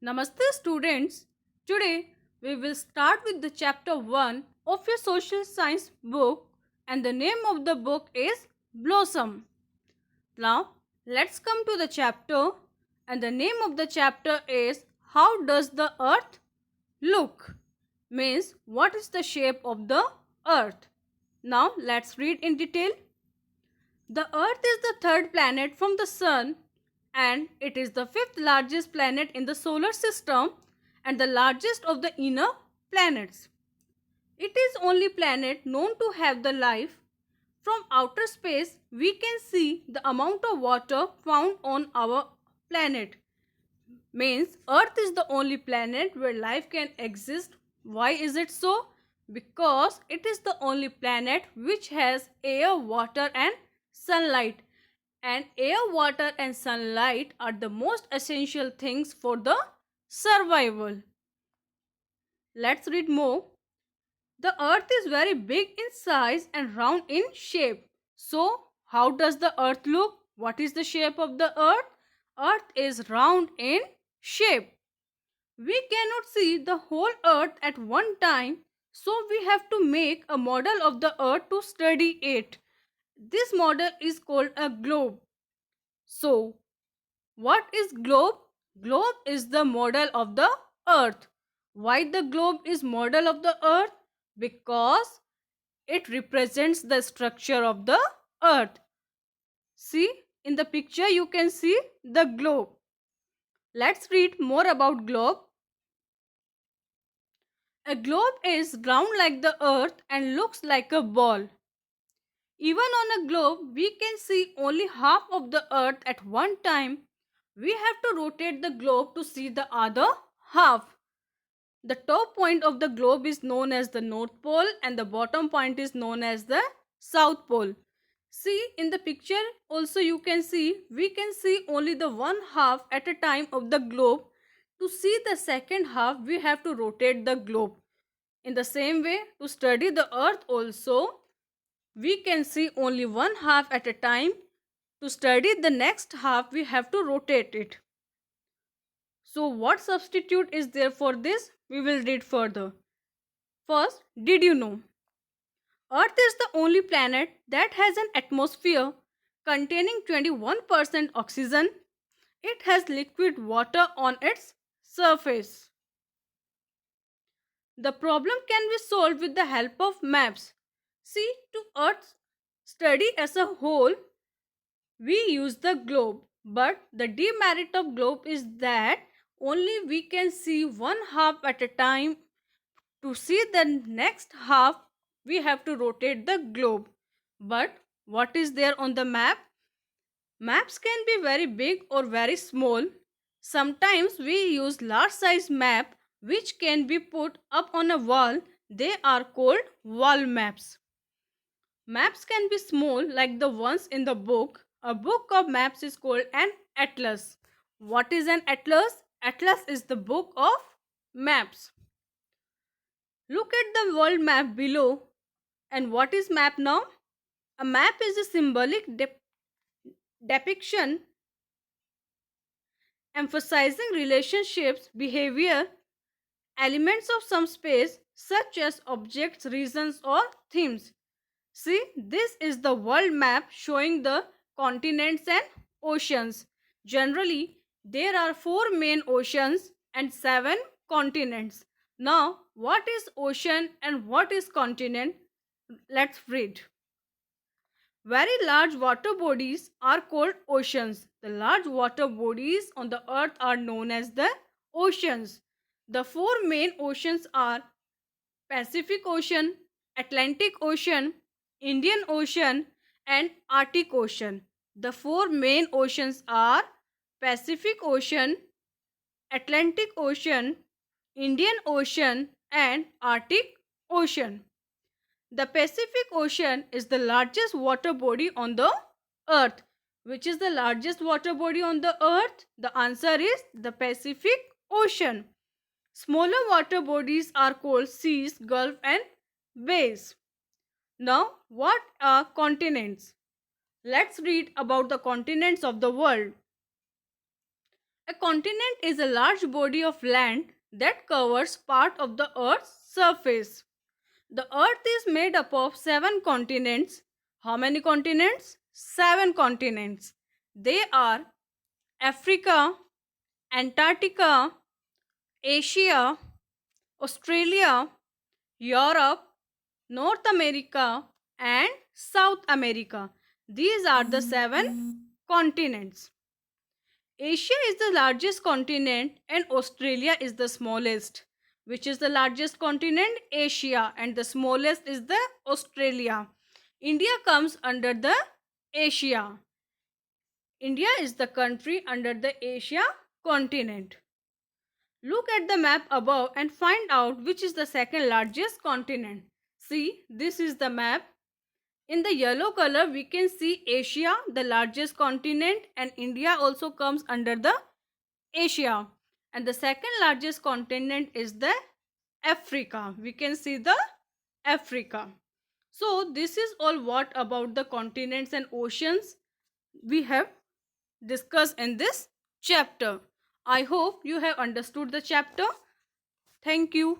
Namaste students. Today we will start with the chapter 1 of your social science book and the name of the book is Blossom. Now let's come to the chapter and the name of the chapter is How does the earth look? Means what is the shape of the earth? Now let's read in detail. The earth is the third planet from the sun and it is the fifth largest planet in the solar system and the largest of the inner planets. It is only planet known to have the life. From outer space, we can see the amount of water found on our planet. Means Earth is the only planet where life can exist. Why is it so? Because it is the only planet which has air, water and sunlight. And air, water and sunlight are the most essential things for the survival. Let's read more. The earth is very big in size and round in shape. So, how does the earth look? What is the shape of the earth? Earth is round in shape. We cannot see the whole earth at one time, so we have to make a model of the earth to study it. This model is called a globe. So, what is globe? Globe is the model of the earth. Why the globe is model of the earth? Because it represents the structure of the earth. See, in the picture you can see the globe. Let's read more about globe. A globe is round like the earth and looks like a ball. Even on a globe, we can see only half of the earth at one time. We have to rotate the globe to see the other half. The top point of the globe is known as the North Pole and the bottom point is known as the South Pole. See, in the picture also you can see, we can see only the one half at a time of the globe. To see the second half, we have to rotate the globe. In the same way, to study the earth also, we can see only one half at a time. To study the next half, we have to rotate it. So, what substitute is there for this? We will read further. First, did you know? Earth is the only planet that has an atmosphere containing 21% oxygen. It has liquid water on its surface. The problem can be solved with the help of maps. See, to Earth's study as a whole, we use the globe. But the demerit of globe is that only we can see one half at a time. To see the next half, we have to rotate the globe. But what is there on the map? Maps can be very big or very small. Sometimes we use large size map which can be put up on a wall. They are called wall maps. Maps can be small like the ones in the book. A book of maps is called an atlas. What is an atlas? Atlas is the book of maps. Look at the world map below. And what is map now? A map is a symbolic depiction emphasizing relationships, behavior, elements of some space such as objects, regions or themes. See, this is the world map showing the continents and oceans. Generally, there are 4 main oceans and 7 continents. Now, what is ocean and what is continent? Let's read. Very large water bodies are called oceans. The large water bodies on the earth are known as the oceans. The 4 main oceans are Pacific Ocean, Atlantic Ocean, Indian Ocean and Arctic Ocean. The 4 main oceans are Pacific Ocean, Atlantic Ocean, Indian Ocean and Arctic Ocean. The Pacific Ocean is the largest water body on the earth. Which is the largest water body on the earth? The answer is the Pacific Ocean. Smaller water bodies are called seas, gulf and bays. Now, what are continents? Let's read about the continents of the world. A continent is a large body of land that covers part of the earth's surface. The earth is made up of 7 continents. How many continents? 7 continents. They are Africa, Antarctica, Asia, Australia, Europe, North America, and South America. These are the 7 continents. Asia is the largest continent and Australia is the smallest. Which is the largest continent? Asia, and the smallest is the Australia. India comes under the Asia. India is the country under the Asia continent. Look at the map above and find out which is the second largest continent. See, this is the map. In the yellow color, we can see Asia, the largest continent, and India also comes under the Asia. And the second largest continent is the Africa. We can see the Africa. So, this is all what about the continents and oceans we have discussed in this chapter. I hope you have understood the chapter. Thank you.